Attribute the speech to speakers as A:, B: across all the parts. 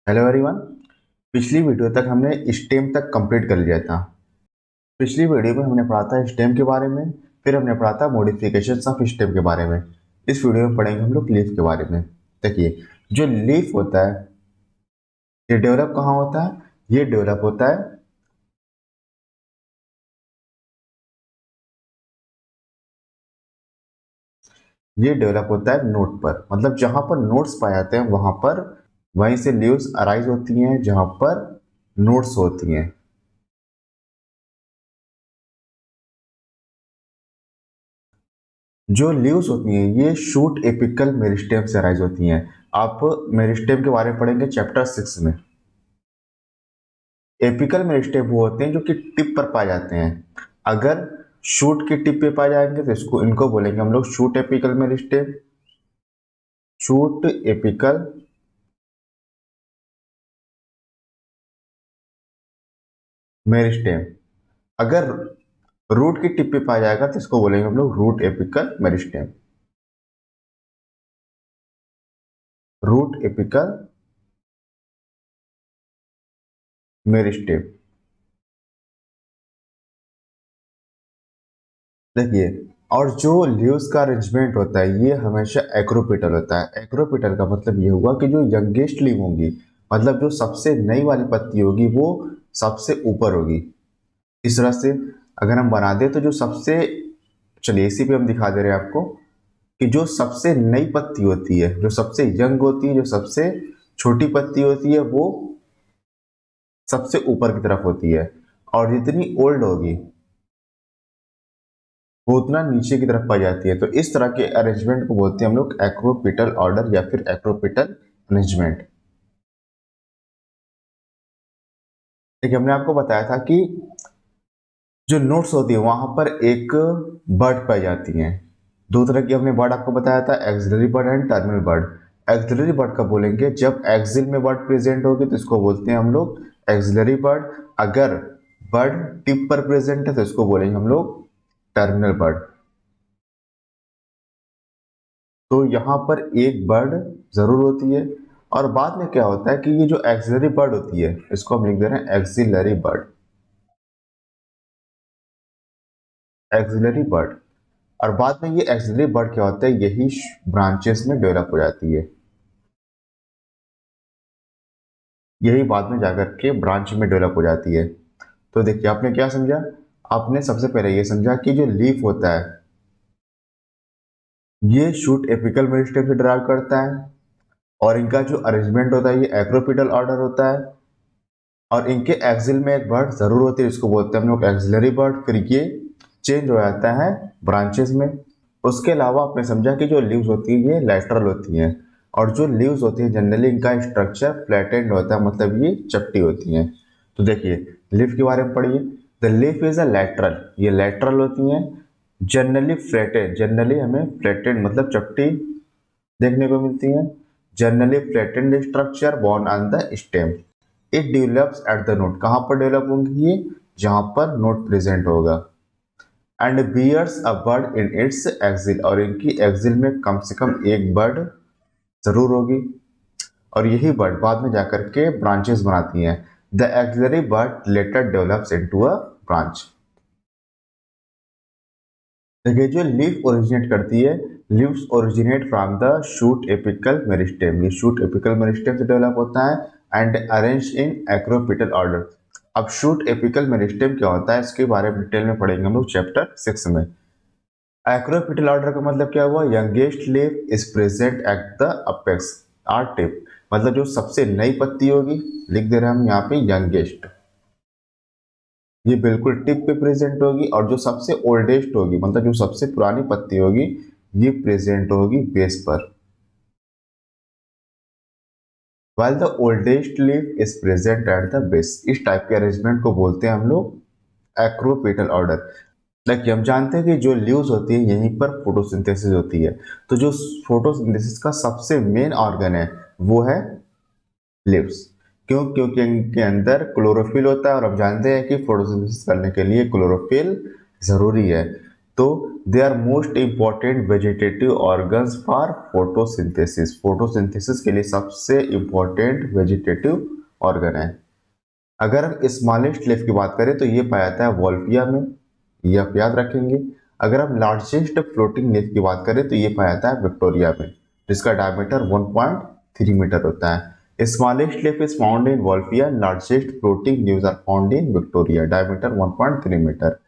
A: Hello everyone. पिछली video तक हमने स्टेम तक कंप्लीट कर लिया था। पिछली वीडियो में हमने पढ़ा था स्टेम के बारे में, फिर हमने पढ़ा था मॉडिफिकेशंस ऑफ स्टेम के बारे में। इस वीडियो में पढ़ेंगे हम लोग लीफ के बारे में। देखिए, जो लीफ होता है ये डेवलप कहाँ होता है? ये डेवलप होता है नोट पर, मतलब जहां पर नोट्स पाए जाते हैं वहां पर, वहीं से लीव्स अराइज होती हैं जहां पर नोट्स होती हैं। जो लीव्स होती हैं ये शूट एपिकल मेरिस्टेम से अराइज होती हैं। आप मेरिस्टेम के बारे में पढ़ेंगे चैप्टर 6 में। एपिकल मेरिस्टेम वो होते हैं जो कि टिप पर पाए जाते हैं। अगर शूट की टिप पे पाए जाएंगे तो इसको इनको बोलेंगे हम लोग shoot apical meristem. Shoot apical meristem. अगर रूट की टिप पे पाया जाएगा तो इसको बोलेंगे हम लोग root apical meristem. Root apical meristem. देखिए, और जो लीव्स का अरेंजमेंट होता है ये हमेशा एक्रोपिटल होता है। एक्रोपिटल का मतलब ये हुआ कि जो यंगेस्ट लीव होंगी, मतलब जो सबसे नई वाली पत्ती होगी वो सबसे ऊपर होगी। इस तरह से अगर हम बना दें तो जो सबसे, चलिए इसी पे हम दिखा दे रहे हैं आपको कि जो सबसे नई पत्ती होती है, जो सबसे यंग होती है, जो सबसे छोटी पत्ती होती है वो सबसे ऊपर की तरफ होती है, और जितनी ओल्ड होगी वो उतना नीचे की तरफ पाई जाती है। तो इस तरह के अरेंजमेंट को बोलते हैं हम लोग एक्रोपिटल ऑर्डर या फिर एक्रोपिटल अरेंजमेंट। देखिए, हमने आपको बताया था कि जो नोट्स होती है वहां पर एक बर्ड पाई जाती हैं। दो तरह की हमने बर्ड आपको बताया था, axillary bud and terminal bud. Axillary bud का बोलेंगे जब एक्सिल में बर्ड प्रेजेंट होगी तो इसको बोलते हैं हम लोग एक्सिलरी बर्ड। अगर बर्ड टिप पर प्रेजेंट है तो इसको बोलेंगे हम लोग टर्मिनल बर्ड। तो यहाँ पर एक बर्ड जरूर होती है। और बाद में क्या होता है कि ये जो एक्सिलरी बर्ड होती है इसको हम लिख दे रहे हैं एक्सिलरी बर्ड। Axillary bud. और बाद में ये एक्सिलरी बर्ड क्या होता है, यही ब्रांचेस में डेवलप हो जाती है। यही बाद में जाकर के ब्रांच में डेवलप हो जाती है। तो देखिए, आपने क्या समझा? आपने सबसे पहले ये समझा कि जो लीफ होता है ये शूट एपिकल मेरिस्टेम से डिराइव करता है, और इनका जो अरेंजमेंट होता है ये एक्रोपिटल ऑर्डर होता है, और इनके एक्सिल में एक बर्ड जरूर होती है जिसको बोलते हैं हम लोग एक्सिलरी बर्ड। फिर ये चेंज हो जाता है ब्रांचेस में। उसके अलावा आपने समझा कि जो लीव्स होती है ये लैटरल होती हैं, और जो लीव्स होती है जनरली इनका स्ट्रक्चर फ्लैटेंड होता है, मतलब ये चपटी होती हैं। तो देखिए, लीफ के बारे में पढ़िए। The leaf is a lateral, ये लैटरल होती हैं। जनरली फ्लैटेड, जनरली हमें फ्लैटेड मतलब चपटी देखने को मिलती है। Generally flattened structure borne on the stem. It develops at the node, कहां पर डेवलप होंगी ये? जहां पर नोट प्रेजेंट होगा। And bears a bud in its axil, और इनकी एक्सिल में कम से कम एक बर्ड जरूर होगी, और यही बर्ड बाद में जाकर के ब्रांचेस बनाती हैं। The axillary bud later develops into a branch. देखिए, जो लीफ ओरिजिनेट करती है, leaves originate from the shoot apical meristem. ये शूट एपिकल मेरिस्टेम से डेवलप होता है and arrange in acropetal order. अब शूट एपिकल मेरिस्टेम क्या होता है इसके बारे में डिटेल में पढ़ेंगे हम लोग चैप्टर 6 में। एक्रोपिटल ऑर्डर का मतलब क्या हुआ? Youngest leaf is present at the apex or tip, मतलब जो सबसे नई पत्ती होगी, लिख दे रहे हैं हम यहाँ पे यंगेस्ट, ये बिल्कुल टिप पे प्रेजेंट होगी। और जो सबसे ओल्डेस्ट होगी, मतलब जो सबसे पुरानी पत्ती होगी, ये प्रेजेंट होगी बेस पर। While the oldest leaf is present at the base. इस टाइप के अरेंजमेंट को बोलते हैं हम लोग एक्रोपेटल ऑर्डर। देखिए, हम जानते हैं कि जो लीव्स होती है यहीं पर फोटोसिंथेसिस होती है। तो जो फोटोसिंथेसिस का सबसे मेन ऑर्गन है वो है लिव्स। क्यों? क्योंकि इनके अंदर क्लोरोफिल होता है, और हम जानते हैं कि फोटोसिंथेसिस करने के लिए क्लोरोफिल जरूरी है। तो they are most important vegetative organs for photosynthesis. Photosynthesis के लिए सबसे इंपॉर्टेंट वेजिटेटिव ऑर्गन है। अगर हम स्मॉलेस्ट लीफ की बात करें तो ये पाया जाता है वॉल्फिया में, ये आप याद रखेंगे। अगर हम लार्जेस्ट फ्लोटिंग लीफ की बात करें तो ये पाया जाता है विक्टोरिया में, जिसका डायमीटर 1.3 मीटर होता है। Smallest leaf is found in Wolffia, largest floating leaves are found in Victoria, diameter 1.3 metre.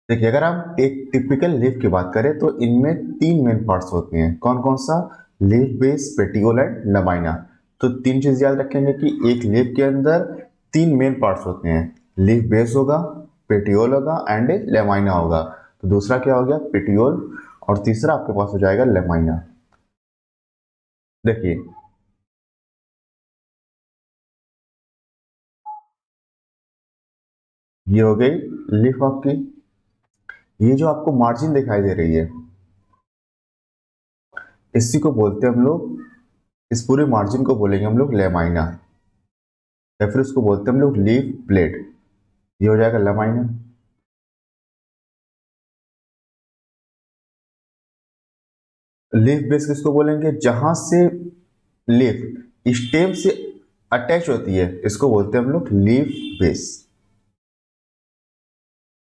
A: देखिए, अगर हम एक टिपिकल लीफ की बात करें तो इनमें तीन मेन पार्ट्स होते हैं। कौन कौन सा? Leaf base, petiole and lamina. तो तीन चीज याद रखेंगे कि एक लीफ के अंदर तीन मेन पार्ट्स होते हैं। लीफ बेस होगा, पेटियोल होगा एंड लेमाइना होगा। तो दूसरा क्या हो गया? पेटियोल, और तीसरा आपके पास हो जाएगा लेमाइना। देखिए, ये हो गई लीफ आपकी। ये जो आपको मार्जिन दिखाई दे रही है, इसी को बोलते हैं हम लोग, इस पूरे मार्जिन को बोलेंगे हम लोग लेमाइना, या फिर इसको बोलते हैं हम लोग लीफ ब्लेड। ये हो जाएगा लेमाइना। लीफ बेस किसको बोलेंगे? जहां से लीफ स्टेम से अटैच होती है, इसको बोलते हैं हम लोग लीफ बेस।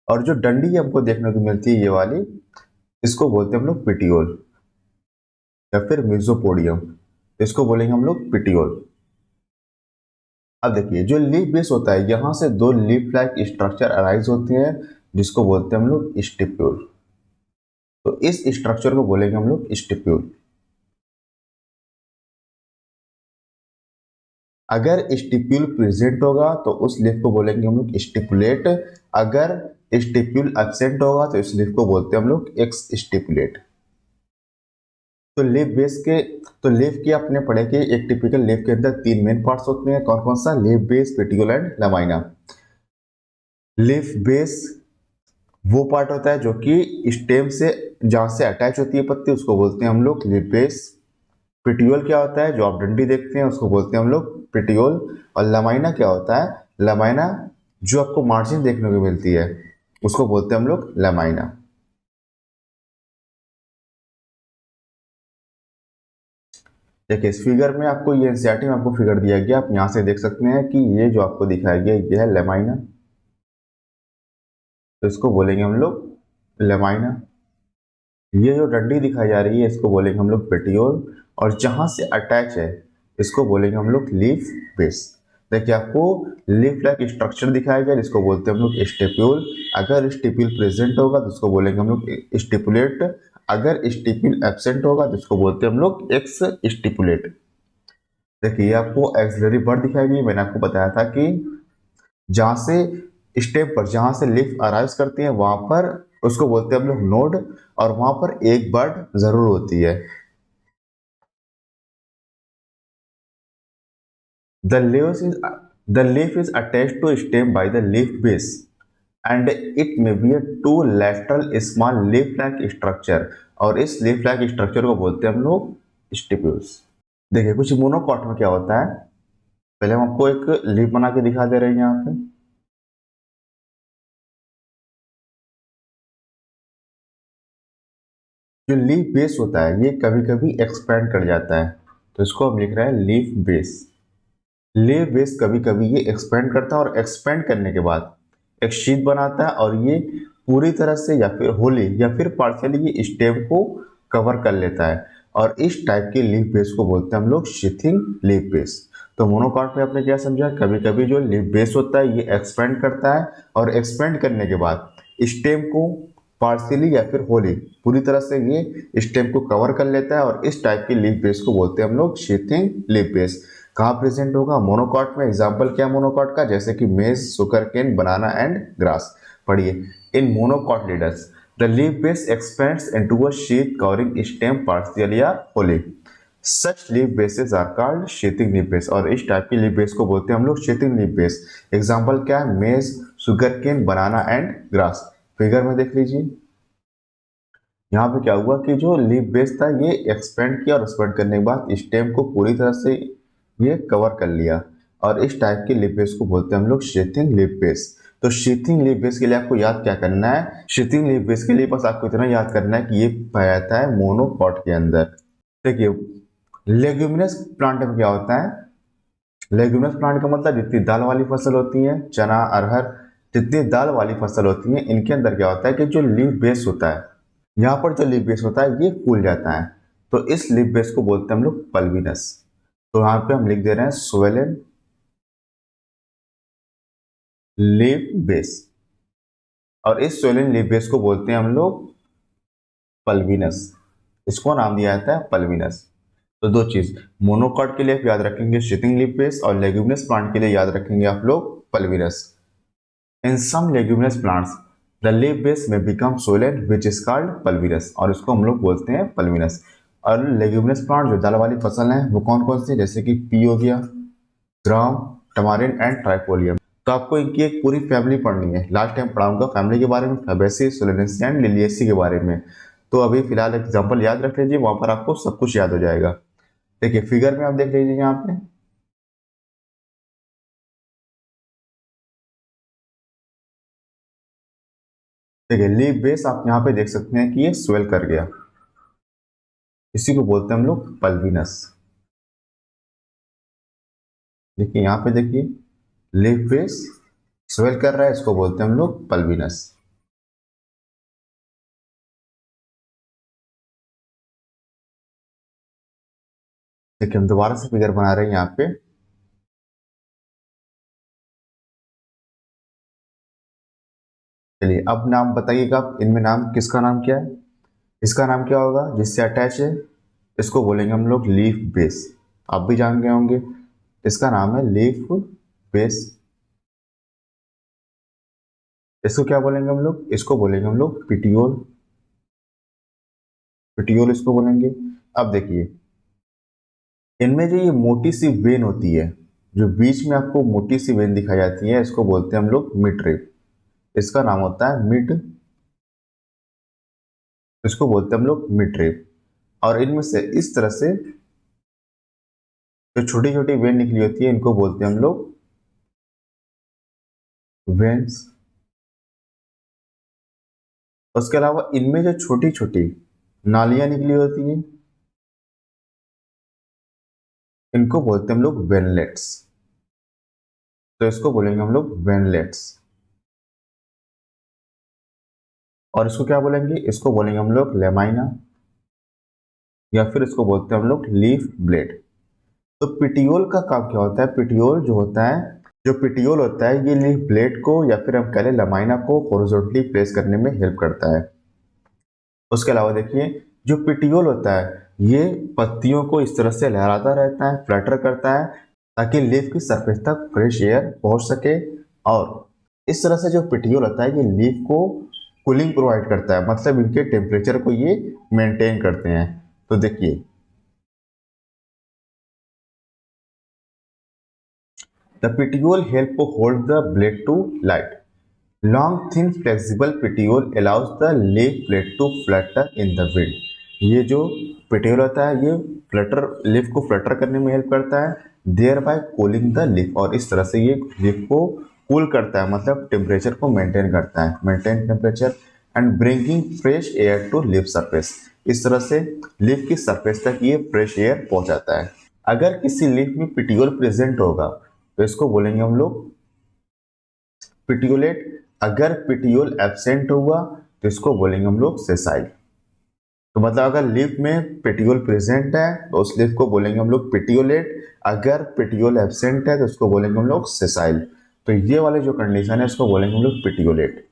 A: और जो डंडी हमको देखने को मिलती है ये वाली, इसको बोलते हैं हम लोग पिटियोल या फिर मेसोपोडियम, इसको बोलेंगे हम लोग पिटियोल। अब देखिए, जो लीफ बेस होता है, यहां से दो लीफ लाइक स्ट्रक्चर अराइज होते हैं, जिसको बोलते हैं हम लोग स्टिप्यूल। तो इस स्ट्रक्चर को बोलेंगे हम लोग स्टिप्यूल। अगर स्टिप्यूल प्रेजेंट होगा तो उस लीफ को बोलेंगे हम लोग स्टिपुलेट। अगर स्टिप्यूल एब्सेंट होगा तो इस लीफ को बोलते हैं हम लोग एक्स स्टिपुलेट। तो लीफ बेस के, तो लीफ की आपने पढ़े कि एक टिपिकल लीफ के अंदर तीन मेन पार्ट्स होते हैं। कौन कौन सा? Leaf base, petiole and lamina. Leaf base वो पार्ट होता है जो कि स्टेम से, जहां से अटैच होती है पत्ती, उसको बोलते हैं हम लोग लीफ बेस। पिटियोल क्या होता है? जो आप डंडी देखते हैं उसको बोलते हैं हम लोग पिटियोल। और लमाइना क्या होता है? लमाइना जो आपको मार्जिन देखने को मिलती है, उसको बोलते हैं हम लोग लमाइना। देखिए, इस फिगर में आपको, ये एनसीईआरटी में आपको फिगर दिया गया, आप यहां से देख सकते हैं कि ये जो आपको दिखाया गया ये है लेमाइना, तो इसको बोलेंगे हम लोग लेमाइना। ये जो डंडी दिखाई जा रही है इसको बोलेंगे हम लोग पेटियोल, और जहां से अटैच है इसको बोलेंगे हम लोग लीफ बेस। देखिए, आपको लीफ लाइक स्ट्रक्चर दिखाया गया जिसको बोलते हैं हम लोग स्टिप्यूल। अगर स्टिप्यूल प्रेजेंट होगा तो उसको बोलेंगे हम लोग स्टिपुलेट। अगर स्टिप्यूल एब्सेंट होगा तो उसको बोलते हैं हम लोग एक्स स्टिपुलेट। देखिए, आपको एक्सिलरी बर्ड दिखाई गई। मैंने आपको बताया था कि जहां से स्टेम पर, जहां से लीफ अराइज करती है, वहां पर उसको बोलते हैं हम लोग नोड, और वहां पर एक बर्ड जरूर होती है। The leaf is the leaf is attached to stem by the leaf base and it may be a two lateral small leaf like structure, और इस लीफ लाइक स्ट्रक्चर को बोलते हैं हम लोग स्टिप्यूल्स। देखिए, कुछ मोनोकॉट में क्या होता है, पहले हम आपको एक लीफ बना के दिखा दे रहे हैं यहाँ पे। जो लीफ बेस होता है ये कभी कभी एक्सपेंड कर जाता है, तो इसको हम लिख रहे हैं लीफ बेस। लीफ बेस कभी कभी ये एक्सपेंड करता है, और एक्सपेंड करने के बाद एक शीट बनाता है, और ये पूरी तरह से या फिर होली या फिर पार्शियली ये स्टेम को कवर कर लेता है, और इस टाइप के लीफ बेस को बोलते हैं हम लोग शीथिंग लीफ बेस। तो मोनोकॉट में आपने क्या समझा? कभी कभी जो लीफ बेस होता है ये एक्सपेंड करता है, और एक्सपेंड करने के बाद स्टेम को पार्शियली या फिर होली, पूरी तरह से ये स्टेम को कवर कर लेता है, और इस टाइप की लीफ बेस को बोलते हैं हम लोग शीथिंग लीफ बेस। कहाँ प्रेजेंट होगा? मोनोकॉट में। एग्जाम्पल क्या मोनोकॉट का? जैसे कि maize, sugar cane, banana and grass. पढ़िए, in monocotyledons the leaf base expands into a sheath covering stem partial या wholly. Such leaf bases are called sheathing leaf base, और इस टाइप की लीफ बेस को बोलते हैं हम लोग शीथिंग लीफ बेस। एग्जाम्पल क्या है? Maize, sugar cane, banana and grass. Figure में देख लीजिए, यहाँ पे क्या हुआ कि जो लीफ बेस था ये एक्सपेंड किया, और एक्सपेंड करने के बाद स्टेम को पूरी तरह से ये कवर कर लिया, और इस टाइप के लीफ बेस को बोलते हैं हम लोग शीथिंग लीफ बेस। तो शीथिंग लीफ बेस के लिए आपको याद क्या करना है, शीथिंग लीफ बेस के लिए बस आपको इतना याद करना है कि ये पाया जाता है मोनोकॉट के अंदर। देखिए लेग्यूमिनस प्लांट में क्या होता है, लेग्यूमिनस प्लांट का मतलब जितनी दाल वाली फसल होती है, चना अरहर, जितनी दाल वाली फसल होती है, इनके अंदर क्या होता है कि जो लीफ बेस होता है, यहाँ पर जो लीफ बेस होता है ये फूल जाता है, तो इस लीफ बेस को बोलते हैं हम लोग पल्विनस। तो यहाँ पे हम लिख दे रहे हैं स्वेलन लीफ बेस, और इस स्वेलन लीफ बेस को बोलते हैं हम लोग पल्विनस। इसको नाम दिया जाता है पल्विनस। तो दो चीज, मोनोकॉट के लिए आप याद रखेंगे शीथिंग लीफ बेस, और लेग्यूमिनस प्लांट के लिए याद रखेंगे आप लोग pulvinus. In some leguminous plants the leaf base may become swollen which is called pulvinus, और इसको हम लोग बोलते हैं पल्विनस। और लेग्यूमिनस प्लांट जो दाल वाली फसल है वो कौन कौन सी, जैसे कि पी हो गया, ग्राम, टमारिन एंड ट्राइफोलियम। तो आपको इनकी एक पूरी फैमिली पढ़नी है, लास्ट टाइम पढ़ाऊंगा फैमिली के बारे में, फैबेसी, सोलेनेसी एंड लिलिएसी के बारे में। तो अभी फिलहाल एग्जांपल याद रख लीजिए, वहां पर आपको सब कुछ याद हो जाएगा। देखिए फिगर में आप देख लीजिए यहाँ पे, देखिए लीफ बेस आप यहाँ पे देख सकते हैं कि ये स्वेल कर गया, इसी को बोलते हैं हम लोग पल्विनस। देखिए यहाँ पे देखिए लीफ बेस स्वेल कर रहा है, इसको बोलते हैं हम लोग पल्विनस। देखिए हम दोबारा से फिगर बना रहे हैं यहाँ पे। चलिए अब नाम बताइएगा आप, इनमें नाम किसका नाम क्या है, इसका नाम क्या होगा जिससे अटैच है, इसको बोलेंगे हम लोग लीफ बेस। आप भी जान गए होंगे, इसका नाम है लीफ बेस। इसको क्या बोलेंगे हम लोग, इसको बोलेंगे हम लोग पिटियोल, पिटियोल इसको बोलेंगे। अब देखिए इनमें जो ये मोटी सी वेन होती है, जो बीच में आपको मोटी सी वेन दिखाई जाती है, इसको बोलते हैं हम लोग मिड रिब। इसका नाम होता है मिड, इसको बोलते हैं हम लोग मिड रिब। और इनमें से इस तरह से जो छोटी छोटी वेन निकली होती है, इनको बोलते हैं हम लोग वेन्स। उसके अलावा इनमें जो छोटी छोटी नालियां निकली होती हैं, इनको बोलते हैं हम लोग वेनलेट्स। तो इसको बोलेंगे हम लोग वेनलेट्स। और इसको क्या बोलेंगे, इसको बोलेंगे हम लोग लेमाइना, या फिर इसको बोलते हैं हम लोग लीफ ब्लेड। तो पिटियोल का काम क्या होता है, पिटियोल जो होता है, जो पिटियोल होता है ये लीफ ब्लेड को या फिर हम कह लें लमाइना को हॉरिजॉन्टली प्लेस करने में हेल्प करता है। उसके अलावा देखिए जो पिटियोल होता है ये पत्तियों को इस तरह से लहराता रहता है, फ्लटर करता है, ताकि लीफ की सरफेस तक फ्रेश एयर पहुंच सके। और इस तरह से जो पिटियोल होता है ये लीफ को कूलिंग प्रोवाइड करता है, मतलब इनके टेम्परेचर को ये मेंटेन करते हैं। तो देखिए the petiole help to hold the blade to light. Long, thin, flexible petiole allows the leaf blade to flutter in the wind. ये जो petiole होता है ये फ्लटर, लीफ को फ्लटर करने में हेल्प करता है, thereby cooling the leaf, और इस तरह से ये लीफ को कूल करता है, मतलब टेम्परेचर को मेंटेन करता है, maintain temperature and bringing fresh air to leaf surface. इस तरह से लीफ की सरफेस तक ये फ्रेश एयर पहुंचाता है। अगर किसी लीफ में पिटियोल प्रेजेंट होगा तो इसको बोलेंगे हम लोग पिटियोलेट। अगर पिटियोल एब्सेंट हुआ तो इसको बोलेंगे हम लोग सेसाइल। तो मतलब अगर लीफ में पिटियोल प्रेजेंट है तो उस लीफ को बोलेंगे हम लोग पिटियोलेट, अगर पिटियोल एब्सेंट है तो उसको बोलेंगे हम लोग सेसाइल। तो ये वाले जो कंडीशन है उसको बोलेंगे हम लोग पिटियोलेट,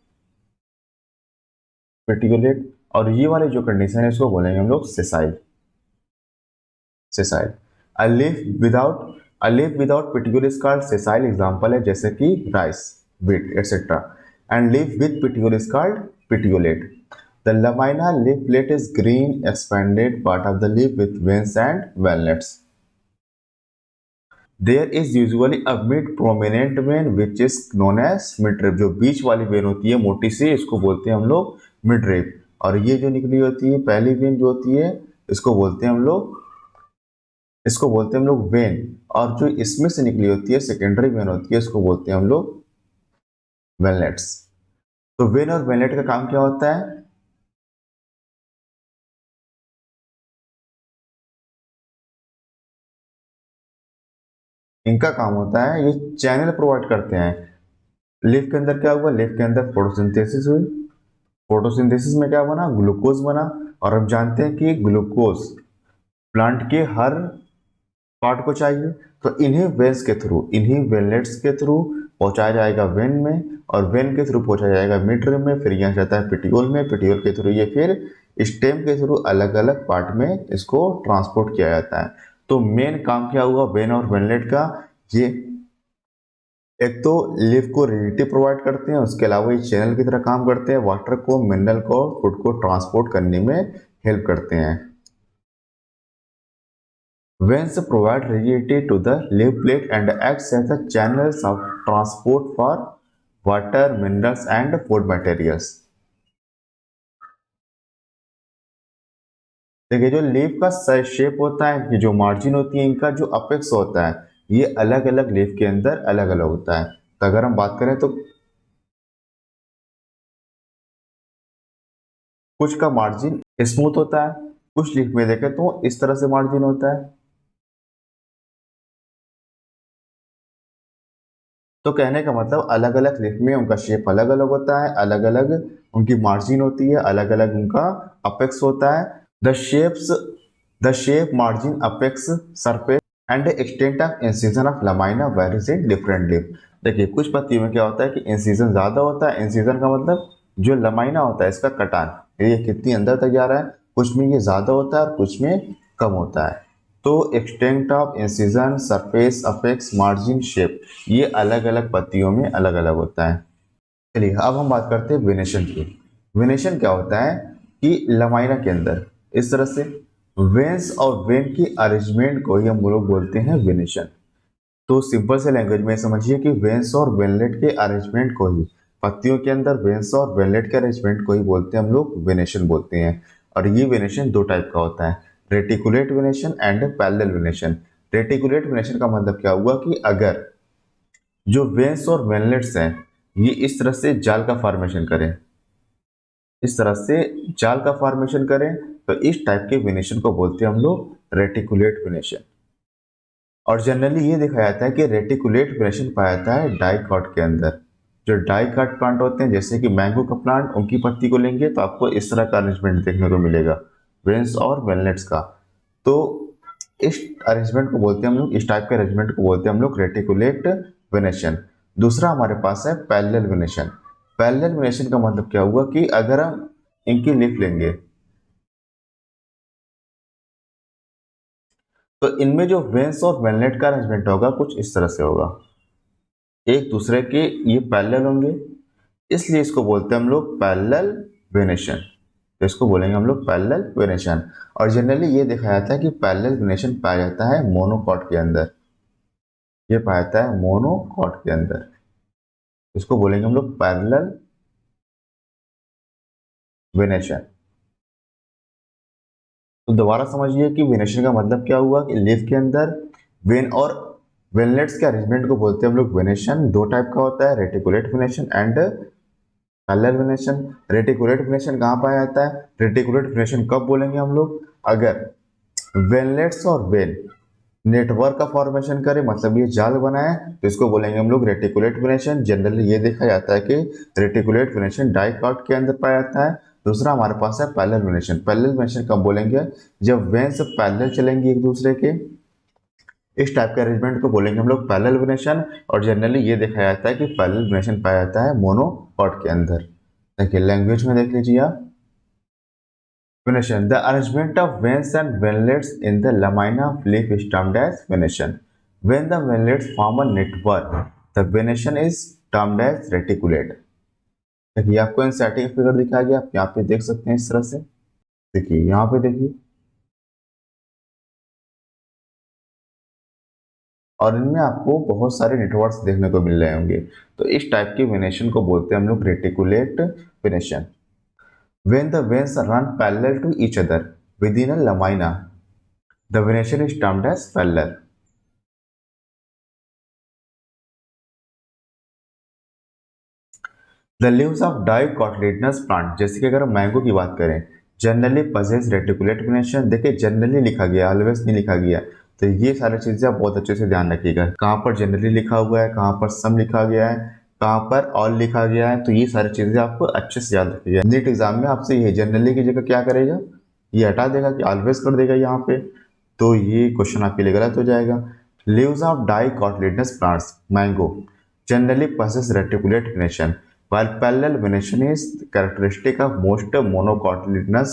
A: पिटियोलेट। और ये वाले जो कंडीशन है इसको बोलेंगे हम लोग sessile, sessile. A leaf without, a leaf without petiole is called sessile, example है जैसे कि rice, wheat, etc. And leaf with petiole is called petiolate. The lamina leaf plate is green expanded part of the leaf with veins and valnets. There is usually a mid prominent vein which is known as midrib. जो बीच वाली when होती है मोटी सी, इसको बोलते हैं हम लोग midrib। और ये जो निकली होती है पहली वेन जो होती है इसको बोलते हैं हम लोग, इसको बोलते हैं हम लोग वेन। और जो इसमें से निकली होती है सेकेंडरी वेन होती है इसको बोलते हैं हम लोग वेनलेट्स। तो वेन और वेनलेट का काम क्या होता है? इनका काम होता है ये चैनल प्रोवाइड करते हैं। लीफ के अंदर क्या हुआ? लीफ के अंदर फोटोसिंथेसिस हुई। फोटोसिंथेसिस में क्या बना? ग्लूकोज बना। और हम जानते हैं कि ग्लूकोज प्लांट के हर पार्ट को चाहिए, तो इन्हीं वेन्स के थ्रू, इन्हीं वेनलेट्स के थ्रू पहुंचाया जाएगा वेन में, और वेन के थ्रू पहुंचाया जाएगा मिड में, फिर यहाँ जाता है पिटियोल में, पिटियोल के थ्रू ये फिर स्टेम के थ्रू अलग अलग पार्ट में इसको ट्रांसपोर्ट किया जाता है। तो मेन काम क्या हुआ वेन और वेनलेट का? ये एक तो लीफ को रिलेटिव प्रोवाइड करते हैं, उसके अलावा ये चैनल की तरह काम करते हैं, वाटर को, मिनरल को, फूड को ट्रांसपोर्ट करने में हेल्प करते हैं। Veins provide rigidity to the leaf plate and acts as the channels of transport for water, minerals and food materials. देखिए जो लीफ का शेप होता है, ये जो मार्जिन होती है, इनका जो अपेक्स होता है, ये अलग अलग लीफ के अंदर अलग अलग होता है। तो अगर हम बात करें तो कुछ का मार्जिन स्मूथ होता है, कुछ लीफ में देखें तो इस तरह से मार्जिन होता है। तो कहने का मतलब अलग अलग लीफ में उनका शेप अलग अलग होता है, अलग अलग उनकी मार्जिन होती है, अलग अलग उनका अपेक्स होता है। The shapes, the shape, margin, apex, surface and extent of incision of lamina varies in different leaf। देखिए कुछ पत्तियों में क्या होता है कि इंसिजन ज्यादा होता है। इंसिजन का मतलब जो लमाइना होता है इसका कटान, ये कितनी अंदर तक जा रहा है, कुछ में ये ज्यादा होता है और कुछ में कम होता है। तो extent of incision, surface, apex, margin, shape, ये अलग अलग पत्तियों में अलग अलग होता है। चलिए अब हम बात करते हैं वेनेशन की। वेनेशन क्या होता है कि लमाइना के अंदर इस तरह से वेन्स और वेन की अरेंजमेंट को ही हम लोग बोलते हैं वेनेशन। तो सिंपल से लैंग्वेज में समझिए कि वेन्स और वेनलेट के अरेंजमेंट को ही, पत्तियों के अंदर वेन्स और वेनलेट के अरेंजमेंट को ही बोलते हैं हम लोग वेनेशन बोलते हैं। और ये वेनेशन दो टाइप का होता है, reticulate venation and parallel venation. Reticulate venation का मतलब क्या हुआ कि अगर जो वेन्स और वेनलेट्स हैं ये इस तरह से जाल का फॉर्मेशन करें, इस तरह से जाल का फॉर्मेशन करें, तो इस टाइप के वेनेशन को बोलते हैं हम लोग रेटिकुलेट वेनेशन। और जनरली ये देखा जाता है कि रेटिकुलेट वेनेशन पाया जाता है डाइकॉट के अंदर। जो डाइकॉट प्लांट होते हैं जैसे कि मैंगो का प्लांट, उनकी पत्ती को लेंगे तो आपको इस तरह का अरेंजमेंट देखने को मिलेगा वेन्स और वेनलेट्स का। तो इस अरेंजमेंट को बोलते हैं हम लोग, इस टाइप के अरेंजमेंट को बोलते हैं हम लोग रेटिकुलेट वेनेशन। दूसरा हमारे पास है पैरेलल वेनेशन। पैरेलल वेनेशन का मतलब क्या हुआ कि अगर हम इनकी लीफ लेंगे तो इनमें जो वेन्स और वेनलेट का अरेंजमेंट होगा कुछ इस तरह से होगा, एक दूसरे के ये पैरेलल होंगे, इसलिए इसको बोलते हैं हम लोग पैरेलल वेनेशन। तो इसको बोलेंगे हम लोग पैरेलल वेनेशन। और जनरली ये देखा जाता है कि पैरेलल वेनेशन पाया जाता है मोनोकॉट के अंदर, ये पाया जाता है मोनोकॉट के अंदर, इसको बोलेंगे हम लोग पैरेलल वेनेशन। तो दोबारा समझिए कि वेनेशन का मतलब क्या हुआ कि लीफ के अंदर वेन और वेनलेट्स के अरेंजमेंट को बोलते हैं हम लोग वेनेशन। दो टाइप का होता है, reticulate venation and parallel venation. Reticulate venation कहाँ पाया जाता है? रेटिकुलेट वेनेशन कब बोलेंगे हम लोग? अगर वेनलेट्स और वेन नेटवर्क का फॉर्मेशन करे, मतलब ये जाल बनाए, तो इसको बोलेंगे हम लोग रेटिकुलेट वेनेशन। जनरली ये देखा जाता है कि रेटिकुलेट वेनेशन डाइकॉट के अंदर पाया जाता है। दूसरा हमारे पास है पैरेलल वेनेशन। पैरेलल वेनेशन कब बोलेंगे? जब वेन्स पैरेलल चलेंगे एक दूसरे के, इस टाइप के अरेंजमेंट को बोलेंगे हम लोग पैरेलल वेनेशन। और जनरली ये देखा जाता है कि पैरेलल वेनेशन पाया जाता है मोनोकॉट के अंदर। देखिए लैंग्वेज में देख लीजिए आप। Venation. The arrangement of veins and venlets in the lamina of leaf is termed as venation. When the venlets form a network, the venation is termed as reticulate. देखिए आपको एनसीईआरटी का फिगर दिखाया गया, आप यहाँ पे देख सकते हैं इस तरह से। देखिए यहाँ पे देखिए, और इनमें आपको बहुत सारे नेटवर्क्स देखने को मिल रहे होंगे। तो इस टाइप की वेनेशन को बोलते हैं हम लोग reticulate venation. When the veins run parallel to each other within a lamina, the venation is termed as parallel. The leaves of dicotyledonous plant, जैसे कि अगर हम मैंगो की बात करें, जनरली पजेस रेटिकुलेट वेनेशन। देखिए जनरली लिखा गया, ऑलवेज नहीं लिखा गया, तो ये सारी चीजें आप बहुत अच्छे से ध्यान रखिएगा। कहाँ पर जनरली लिखा हुआ है, कहाँ पर सम लिखा गया है, कहाँ पर ऑल लिखा गया है, तो ये सारी चीजें आपको अच्छे से याद रखिएगा। नीट एग्जाम में आपसे ये जनरली की जगह क्या करेगा, ये हटा देगा कि ऑलवेज कर देगा यहाँ पे, तो ये क्वेश्चन आपके लिए गलत हो जाएगा। Leaves of dicotyledonous plants mango generally possess reticulate venation, while parallel venation is characteristic of most monocotyledonous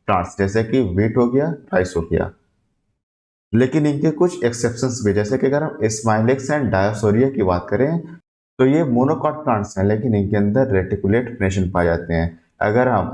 A: plants, जैसे कि wheat हो गया, राइस हो गया। लेकिन इनके कुछ एक्सेप्शंस भी, जैसे कि अगर हम स्माइलेक्स एंड डायोसोरिया की बात करें, तो ये मोनोकॉट प्लांट्स हैं, लेकिन इनके अंदर रेटिकुलेट वेनेशन पाए जाते हैं। अगर हम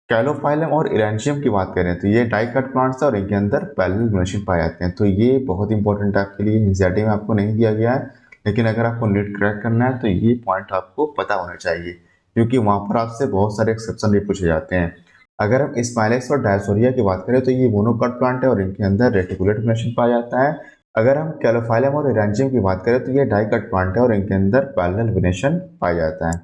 A: कैलोफाइलम और इरेंशियम की बात करें, तो ये डाइकट प्लांट्स हैं और इनके अंदर पैरेलल वेनेशन पाए जाते हैं। तो ये बहुत इंपॉर्टेंट है आपके लिए, एनसीईआरटी में आपको नहीं दिया गया है, लेकिन अगर आपको नीट क्रैक करना है तो ये पॉइंट आपको पता होना चाहिए, क्योंकि वहाँ पर आपसे बहुत सारे एक्सेप्शन भी पूछे जाते हैं। अगर हम स्माइलेक्स और डायसोरिया की बात करें, तो ये मोनोकॉट प्लांट है और इनके अंदर रेटिकुलेट वेनेशन पाया जाता है। अगर हम कैलोफाइलम और इरेंशियम की बात करें, तो ये डाइकट प्लांट है और इनके अंदर पैरेलल वेनेशन पाया जाता है।